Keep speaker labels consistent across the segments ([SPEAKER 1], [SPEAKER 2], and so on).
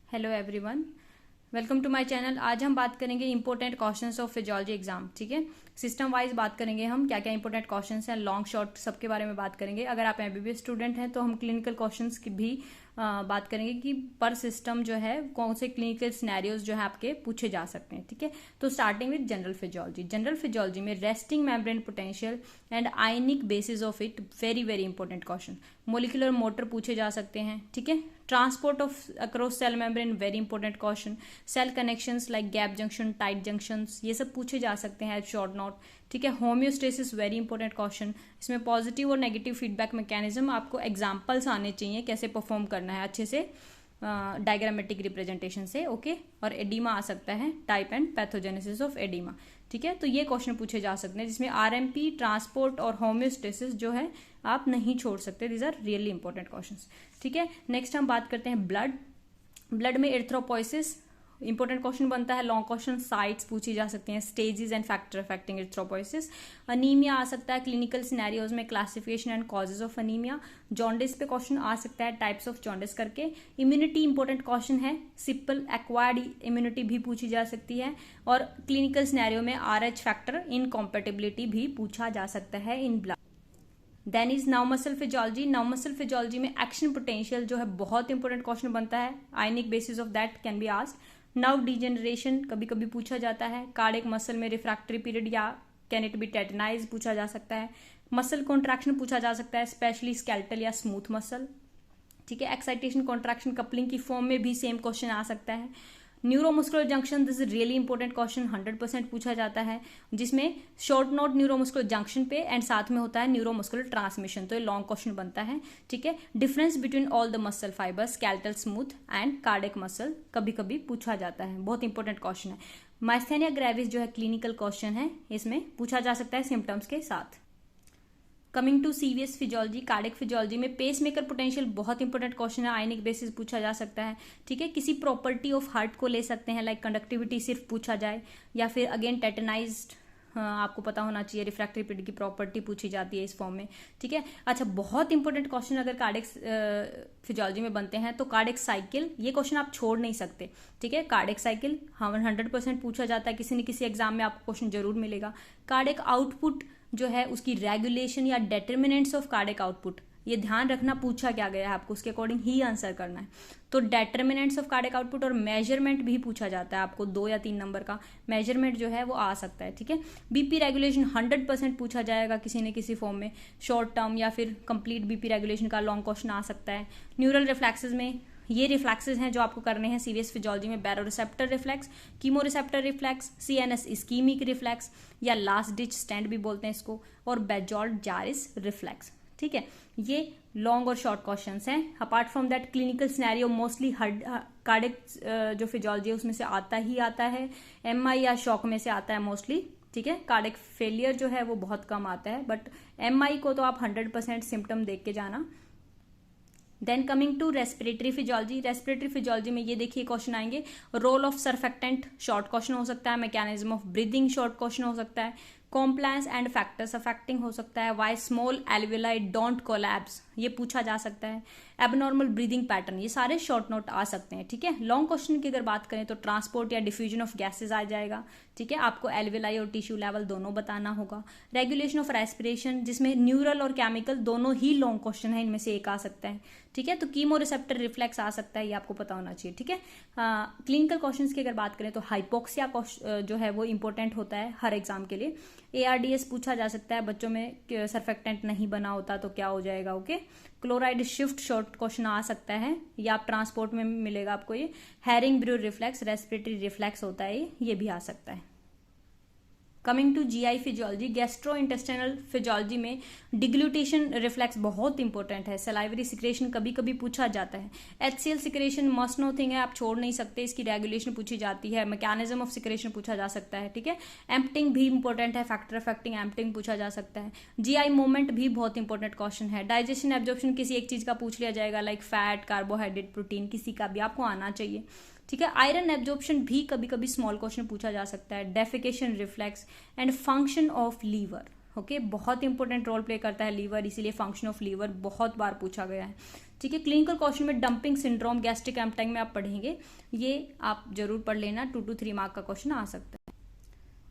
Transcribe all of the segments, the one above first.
[SPEAKER 1] Hello everyone, welcome to my channel. आज हम बात करेंगे important questions of physiology exam. ठीक है, सिस्टम वाइज बात करेंगे हम क्या क्या इंपॉर्टेंट क्वेश्चंस हैं, लॉन्ग शॉर्ट सबके बारे में बात करेंगे। अगर आप एमबीबीएस स्टूडेंट हैं तो हम क्लिनिकल क्वेश्चंस की भी बात करेंगे कि पर सिस्टम जो है कौन से क्लिनिकल सिनेरियोज जो है आपके पूछे जा सकते हैं। ठीक है, तो starting with general physiology. General physiology में resting membrane potential and ionic basis of it, very very important question. Molecular motor पूछे जा सकते हैं। ठीक है, transport of across cell membrane, very important question. Cell connections like gap junction, tight junctions, ये सब पूछे जा सकते हैं, शॉर्ट नोट। ठीक है, होम्योस्टेसिस, वेरी इंपॉर्टेंट क्वेश्चन। इसमें पॉजिटिव और नेगेटिव फीडबैक मैकेनिज्म, आपको एग्जांपल्स आने चाहिए कैसे परफॉर्म करना है अच्छे से डायग्रामेटिक रिप्रेजेंटेशन से। ओके, और एडिमा आ सकता है, type and pathogenesis of oedema. ठीक है, तो ये क्वेश्चन पूछे जा सकते हैं जिसमें आरएमपी, ट्रांसपोर्ट और होम्योस्टेसिस जो है आप नहीं छोड़ सकते। These are really important questions. ठीक है, नेक्स्ट हम बात करते हैं ब्लड में एरिथ्रोपोइसिस, इंपॉर्टेंट क्वेश्चन बनता है। लॉन्ग क्वेश्चन, साइट्स पूछी जा सकती हैं, stages and factor affecting erythropoiesis. Anaemia आ सकता है क्लिनिकल सिनेरियोज में, classification and causes of anaemia. Jaundice पे क्वेश्चन आ सकता है, टाइप्स ऑफ जॉन्डिस करके। इम्यूनिटी इंपॉर्टेंट क्वेश्चन है, सिंपल एक्वायर्ड इम्यूनिटी भी पूछी जा सकती है। और क्लिनिकल सिनेरियो में RH फैक्टर इनकॉम्पेटिबिलिटी भी पूछा जा सकता है in blood. Then is nerve muscle physiology. Nerve muscle physiology में एक्शन पोटेंशियल जो है बहुत इंपॉर्टेंट क्वेश्चन बनता है, ionic basis of that can be asked. Nerve degeneration कभी कभी पूछा जाता है। कार्डियक मसल में रिफ्रैक्टरी पीरियड या कैन इट बी टेटनाइज पूछा जा सकता है। मसल कॉन्ट्रैक्शन पूछा जा सकता है, स्पेशली स्केलेटल या स्मूथ मसल। ठीक है, एक्साइटेशन कॉन्ट्रैक्शन कपलिंग की फॉर्म में भी सेम क्वेश्चन आ सकता है। Neuromuscular junction, this is really important question, 100% पूछा जाता है, जिसमें शॉर्ट नोट न्यूरोमस्कुलर जंक्शन पे एंड साथ में होता है न्यूरोमस्कुलर ट्रांसमिशन, तो ये लॉन्ग क्वेश्चन बनता है। ठीक है, difference between all the muscle fibres, skeletal, smooth and cardiac muscle कभी कभी पूछा जाता है, बहुत इंपॉर्टेंट क्वेश्चन है। माइस्थेनिया ग्रेविस जो है क्लिनिकल क्वेश्चन है, इसमें पूछा जा सकता है सिम्टम्स के साथ। Coming to CVS physiology, cardiac physiology में पेस मेकर पोटेंशियल बहुत इंपॉर्टेंट क्वेश्चन है, आयनिक बेसिस पूछा जा सकता है। ठीक है, किसी प्रॉपर्टी ऑफ हार्ट को ले सकते हैं, लाइक कंडक्टिविटी सिर्फ पूछा जाए, या फिर अगेन टेटनाइज्ड, आपको पता होना चाहिए, रिफ्रैक्टरी पीरियड की प्रॉपर्टी पूछी जाती है इस फॉर्म में। ठीक है, अच्छा, बहुत इंपॉर्टेंट क्वेश्चन अगर कार्डियक फिजियोलॉजी में बनते हैं तो कार्डियक साइकिल, ये क्वेश्चन आप छोड़ नहीं सकते। ठीक है, कार्डियक साइकिल 100% पूछा जाता है, किसी न किसी एग्जाम में आपको क्वेश्चन जरूर मिलेगा। कार्डियक आउटपुट जो है उसकी रेगुलेशन या डेटरमिनेंट्स ऑफ कार्डियक आउटपुट, ये ध्यान रखना पूछा क्या गया है आपको, उसके अकॉर्डिंग ही आंसर करना है। तो डेटरमिनेंट्स ऑफ कार्डियक आउटपुट और मेजरमेंट भी पूछा जाता है आपको, 2 या 3 नंबर का मेजरमेंट जो है वो आ सकता है। ठीक है, बीपी रेगुलेशन 100% पूछा जाएगा किसी न किसी फॉर्म में, शॉर्ट टर्म या फिर कंप्लीट बीपी रेगुलेशन का लॉन्ग क्वेश्चन आ सकता है। न्यूरल रिफ्लेक्सेस में ये रिफ्लेक्सेस हैं जो आपको करने हैं सीवीएस फिजियोलॉजी में, baroreceptor reflex, chemoreceptor reflex, CNS ischaemic reflex या लास्ट डिच स्टैंड भी बोलते हैं इसको, और बेजॉल्ट जारिस रिफ्लेक्स। ठीक है, ये लॉन्ग और शॉर्ट क्वेश्चंस हैं। Apart from that clinical scenario mostly cardiac जो फिजियोलॉजी है उसमें से आता ही आता है, एमआई या शॉक में से आता है मोस्टली। ठीक है, कार्डियक फेलियर जो है वो बहुत कम आता है, बट एमआई को तो आप 100% सिम्टम देख के जाना। Then coming to respiratory physiology. Respiratory physiology में ये देखिए क्वेश्चन आएंगे, role of surfactant short question हो सकता है, mechanism of breathing short question हो सकता है, कॉम्प्लायंस एंड फैक्टर्स अफेक्टिंग हो सकता है, why small alveoli don't collapse ये पूछा जा सकता है, एबनॉर्मल ब्रीदिंग पैटर्न, ये सारे शॉर्ट नोट आ सकते हैं। ठीक है, लॉन्ग क्वेश्चन की अगर बात करें तो ट्रांसपोर्ट या डिफ्यूजन ऑफ गैसेज आ जाएगा। ठीक है, आपको एल्वियोलाई और टिश्यू लेवल दोनों बताना होगा। रेगुलेशन ऑफ रेस्पिरेशन, जिसमें न्यूरल और केमिकल दोनों ही लॉन्ग क्वेश्चन है, इनमें से एक आ सकता है। ठीक है, तो कीमो रिसेप्टर रिफ्लेक्स आ सकता है, ये आपको पता होना चाहिए। ठीक है, क्लिनिकल क्वेश्चंस की अगर बात करें तो हाइपोक्सिया जो है वो इंपॉर्टेंट होता है हर एग्जाम के लिए। ARDS पूछा जा सकता है, बच्चों में सर्फेक्टेंट नहीं बना होता तो क्या हो जाएगा। Okay, chloride shift short question आ सकता है, या आप ट्रांसपोर्ट में मिलेगा आपको ये। Hering Breuer reflex, respiratory reflex होता है, ये भी आ सकता है। Coming to GI physiology, gastro intestinal physiology में डिग्लूटेशन रिफ्लेक्स बहुत इंपॉर्टेंट है। सलाइवरी सिक्रेशन कभी कभी पूछा जाता है। HCl secretion must know thing है, आप छोड़ नहीं सकते, इसकी रेगुलेशन पूछी जाती है। मैकेनिज्म ऑफ सिक्रेशन पूछा जा सकता है। ठीक है, एम्प्टिंग भी इंपॉर्टेंट है, फैक्टर अफेक्टिंग एम्प्टिंग पूछा जा सकता है। GI मूवमेंट भी बहुत इंपॉर्टेंट क्वेश्चन है। डाइजेशन एब्जॉर्प्शन किसी एक चीज का पूछ लिया जाएगा, लाइक फैट, कार्बोहाइड्रेट, प्रोटीन, किसी का भी आपको आना चाहिए। ठीक है, आयरन एब्जॉर्प्शन भी कभी कभी स्मॉल क्वेश्चन पूछा जा सकता है। Defecation reflex and function of liver, okay, बहुत इंपॉर्टेंट रोल प्ले करता है लीवर, इसीलिए फंक्शन ऑफ लीवर बहुत बार पूछा गया है। ठीक है, क्लिनिकल क्वेश्चन में डंपिंग सिंड्रोम गैस्ट्रिक एम्पटाइम में आप पढ़ेंगे, ये आप जरूर पढ़ लेना, 2 to 3 मार्क का क्वेश्चन आ सकता है।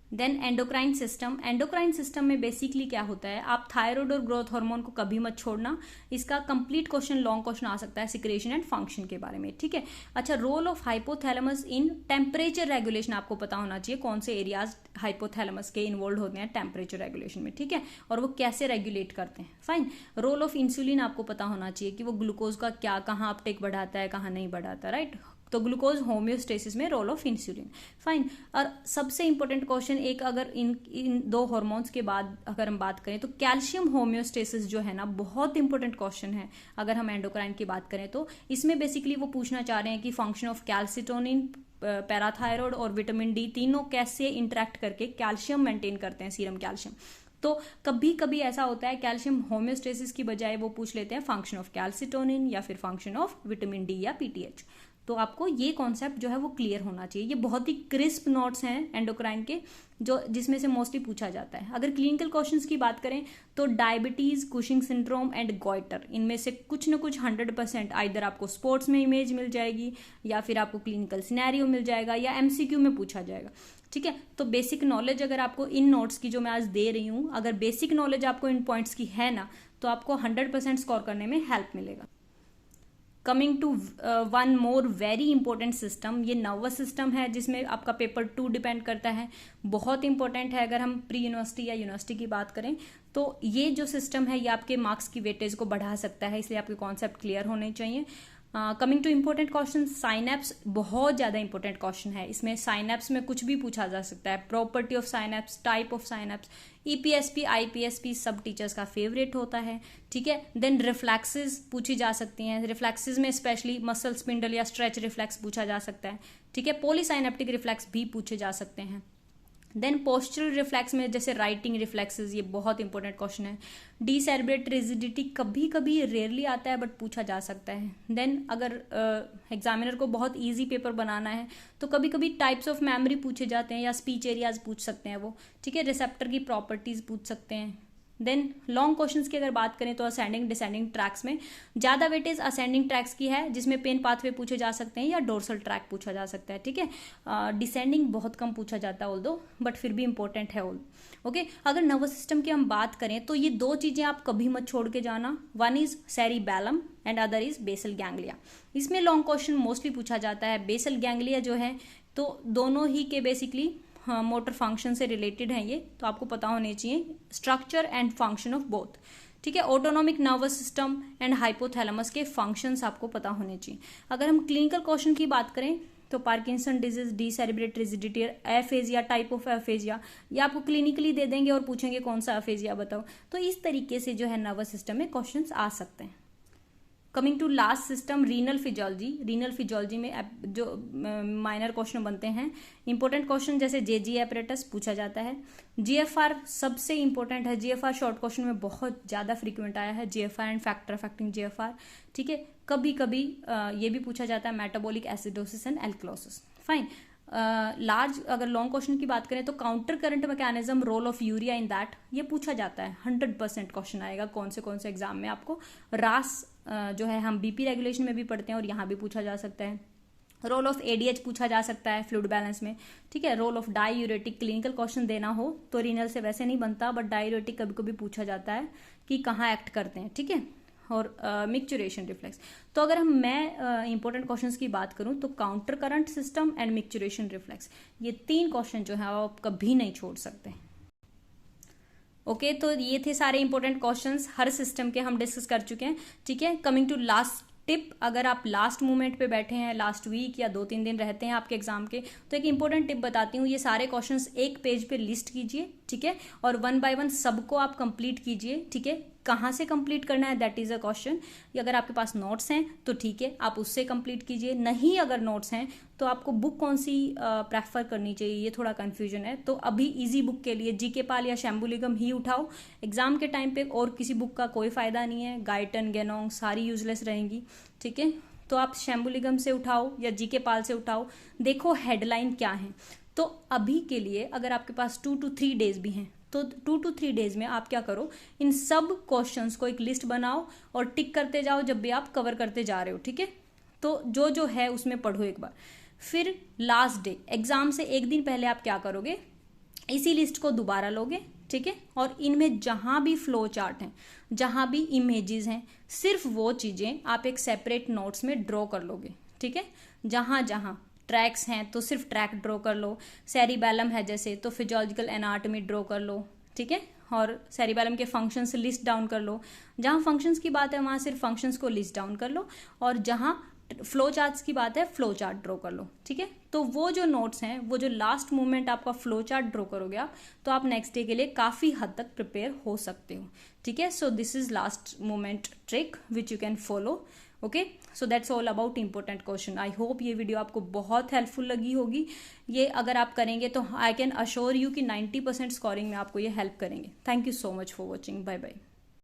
[SPEAKER 1] Then endocrine system, endocrine system में बेसिकली क्या होता है, आप थायराइड और ग्रोथ हार्मोन को कभी मत छोड़ना, इसका कंप्लीट क्वेश्चन लॉन्ग क्वेश्चन आ सकता है सिक्रेशन एंड फंक्शन के बारे में। ठीक है, अच्छा, role of hypothalamus in temperature regulation आपको पता होना चाहिए, कौन से एरियाज हाइपोथैलेमस के इन्वॉल्व होते हैं टेम्परेचर रेगुलेशन में। ठीक है, और वो कैसे रेगुलेट करते हैं। फाइन, रोल ऑफ इंसुलिन आपको पता होना चाहिए कि वो ग्लूकोज का क्या, कहाँ अपटेक बढ़ाता है, कहाँ नहीं बढ़ाता, राइट। तो ग्लूकोज होम्योस्टेसिस में रोल ऑफ इंसुलिन। फाइन, और सबसे इंपॉर्टेंट क्वेश्चन एक, अगर इन 2 हार्मोन्स के बाद अगर हम बात करें तो कैल्शियम होम्योस्टेसिस जो है ना, बहुत इंपॉर्टेंट क्वेश्चन है अगर हम एंडोक्राइन की बात करें तो। इसमें बेसिकली वो पूछना चाह रहे हैं कि फंक्शन ऑफ कैल्सिटोनिन, पैराथायरॉयड और विटामिन डी तीनों कैसे इंटरेक्ट करके कैल्शियम मेंटेन करते हैं, सीरम कैल्शियम। तो कभी कभी ऐसा होता है कैल्शियम होम्योस्टेसिस की बजाय वो पूछ लेते हैं फंक्शन ऑफ कैल्सिटोनिन या फिर फंक्शन ऑफ विटामिन डी या पीटीएच। तो आपको ये कॉन्सेप्ट जो है वो क्लियर होना चाहिए। ये बहुत ही क्रिस्प नोट्स हैं एंडोक्राइन के, जो जिसमें से मोस्टली पूछा जाता है। अगर क्लिनिकल क्वेश्चंस की बात करें तो diabetes, Cushing syndrome and goitre, इनमें से कुछ ना कुछ 100% आइदर आपको स्पोर्ट्स में इमेज मिल जाएगी या फिर आपको क्लिनिकल सिनेरियो मिल जाएगा या एमसीक्यू में पूछा जाएगा। ठीक है, तो बेसिक नॉलेज अगर आपको इन नोट्स की जो मैं आज दे रही हूँ, अगर बेसिक नॉलेज आपको इन पॉइंट्स की है ना, तो आपको 100% स्कोर करने में हेल्प मिलेगा। Coming to one more very important system, ये नर्वस सिस्टम है जिसमें आपका पेपर 2 डिपेंड करता है, बहुत इंपॉर्टेंट है। अगर हम प्री यूनिवर्सिटी या यूनिवर्सिटी की बात करें तो ये जो सिस्टम है ये आपके मार्क्स की वेटेज को बढ़ा सकता है, इसलिए आपके कॉन्सेप्ट क्लियर होने चाहिए। Coming two important question, synapse बहुत ज्यादा इंपॉर्टेंट क्वेश्चन है। इसमें साइनेप्स में कुछ भी पूछा जा सकता है, property of synapse, type of synapse, EPSP, IPSP सब टीचर्स का फेवरेट होता है। ठीक है, देन रिफ्लेक्सेस पूछी जा सकती हैं, रिफ्लेक्सेस में स्पेशली मसल स्पिंडल या स्ट्रेच रिफ्लेक्स पूछा जा सकता है। ठीक है, पॉलीसाइनेप्टिक रिफ्लेक्स भी पूछे जा सकते हैं। देन पोस्चरल रिफ्लेक्स में जैसे राइटिंग रिफ्लेक्सेस, ये बहुत इंपॉर्टेंट क्वेश्चन है। डीसेरेब्रेट रिजिडिटी कभी कभी रेयरली आता है बट पूछा जा सकता है। देन अगर एग्जामिनर को बहुत इजी पेपर बनाना है तो कभी कभी टाइप्स ऑफ मेमोरी पूछे जाते हैं या स्पीच एरियाज पूछ सकते हैं वो। ठीक है, रिसेप्टर की प्रॉपर्टीज पूछ सकते हैं। देन लॉन्ग क्वेश्चंस की अगर बात करें तो असेंडिंग डिसेंडिंग ट्रैक्स में ज्यादा वेटेज असेंडिंग ट्रैक्स की है, जिसमें पेन पाथवे पूछे जा सकते हैं या डोर्सल ट्रैक पूछा जा सकता है। ठीक है, डिसेंडिंग बहुत कम पूछा जाता है ऑल्दो, बट फिर भी इंपॉर्टेंट है ऑल। ओके, अगर नर्वस सिस्टम की हम बात करें तो ये 2 चीजें आप कभी मत छोड़ के जाना, one is cerebellum and other is basal ganglia. इसमें लॉन्ग क्वेश्चन मोस्टली पूछा जाता है। बेसल गैंग्लिया जो है तो दोनों ही के बेसिकली मोटर फंक्शन से रिलेटेड है ये, तो आपको पता होने चाहिए structure and function of both. ठीक है, autonomic nervous system and hypothalamus के फंक्शंस आपको पता होने चाहिए। अगर हम क्लिनिकल क्वेश्चन की बात करें तो Parkinson disease, decerebrate rigidity, aphasia, type of aphasia, ये आपको क्लिनिकली दे देंगे और पूछेंगे कौन सा एफेजिया बताओ। तो इस तरीके से जो है नर्वस सिस्टम में क्वेश्चंस आ सकते हैं। Coming to last system, renal physiology. Renal physiology में जो माइनर क्वेश्चन बनते हैं, इंपॉर्टेंट क्वेश्चन जैसे जेजी एपरेटस पूछा जाता है। जीएफआर सबसे इंपॉर्टेंट है, जीएफआर शॉर्ट क्वेश्चन में बहुत ज्यादा फ्रीक्वेंट आया है, GFR and factor affecting GFR. ठीक है, कभी कभी ये भी पूछा जाता है metabolic acidosis and alkalosis. Fine, large अगर लॉन्ग क्वेश्चन की बात करें तो counter current mechanism, role of urea in that, ये पूछा जाता है। 100% क्वेश्चन आएगा कौन से एग्जाम में आपको। रास जो है हम बीपी रेगुलेशन में भी पढ़ते हैं और यहाँ भी पूछा जा सकता है। रोल ऑफ एडीएच पूछा जा सकता है फ्लूइड बैलेंस में। ठीक है, role of diuretic, clinical question देना हो तो रीनल से वैसे नहीं बनता, बट डाययूरेटिक कभी कभी पूछा जाता है कि कहाँ एक्ट करते हैं। ठीक है, और मिक्चुरेशन रिफ्लेक्स। तो अगर मैं इंपॉर्टेंट क्वेश्चंस की बात करूं तो counter current system and micturition reflex, ये 3 क्वेश्चन जो है आप कभी नहीं छोड़ सकते। ओके, तो ये थे सारे इंपॉर्टेंट क्वेश्चंस हर सिस्टम के हम डिस्कस कर चुके हैं। ठीक है, कमिंग टू लास्ट टिप, अगर आप लास्ट मोमेंट पे बैठे हैं, लास्ट वीक या 2-3 दिन रहते हैं आपके एग्जाम के, तो एक इंपॉर्टेंट टिप बताती हूँ। ये सारे क्वेश्चंस एक पेज पे लिस्ट कीजिए, ठीक है, और 1 by 1 सबको आप कंप्लीट कीजिए। ठीक है, कहाँ से कंप्लीट करना है दैट इज अ क्वेश्चन। अगर आपके पास नोट्स हैं तो ठीक है, आप उससे कंप्लीट कीजिए, नहीं अगर नोट्स हैं तो आपको बुक कौन सी प्रेफर करनी चाहिए, ये थोड़ा कंफ्यूजन है। तो अभी इजी बुक के लिए जीके पाल या शैम्बुलिगम ही उठाओ। एग्जाम के टाइम पे और किसी बुक का कोई फायदा नहीं है, गाइटन, गेनोंग सारी यूजलेस रहेंगी। ठीक है, तो आप शैम्बुलिगम से उठाओ या जीके पाल से उठाओ, देखो हेडलाइन क्या है। तो अभी के लिए अगर आपके पास 2 to 3 days भी हैं तो 2 to 3 डेज में आप क्या करो, इन सब क्वेश्चंस को एक लिस्ट बनाओ और टिक करते जाओ जब भी आप कवर करते जा रहे हो, ठीक है। तो जो जो है उसमें पढ़ो एक बार। फिर लास्ट डे एग्जाम से एक दिन पहले आप क्या करोगे, इसी लिस्ट को दोबारा लोगे, ठीक है, और इनमें जहां भी फ्लो चार्ट हैं, जहां भी इमेजेस हैं, सिर्फ वो चीजें आप एक सेपरेट नोट्स में ड्रॉ कर लोगे, ठीक है। जहां जहां ट्रैक्स हैं तो सिर्फ ट्रैक ड्रॉ कर लो, सेरिबैलम है जैसे तो फिजियोलॉजिकल एनाटॉमी ड्रॉ कर लो, ठीक है, और सेरिबैलम के फंक्शंस लिस्ट डाउन कर लो। जहां फंक्शंस की बात है वहां सिर्फ फंक्शंस को लिस्ट डाउन कर लो, और जहां फ्लो चार्ट्स की बात है फ्लो चार्ट ड्रॉ कर लो, ठीक है। तो वो जो नोट्स हैं, वो जो लास्ट मोमेंट आपका फ्लो चार्ट ड्रॉ करोगे आप, तो आप नेक्स्ट डे के लिए काफी हद तक प्रिपेयर हो सकते हो, ठीक है। So this is last moment trick which you can follow, okay. So that's all about important question. I hope ये वीडियो आपको बहुत हेल्पफुल लगी होगी। ये अगर आप करेंगे तो आई कैन अश्योर यू कि 90% स्कोरिंग में आपको ये हेल्प करेंगे। Thank you so much for watching. Bye bye.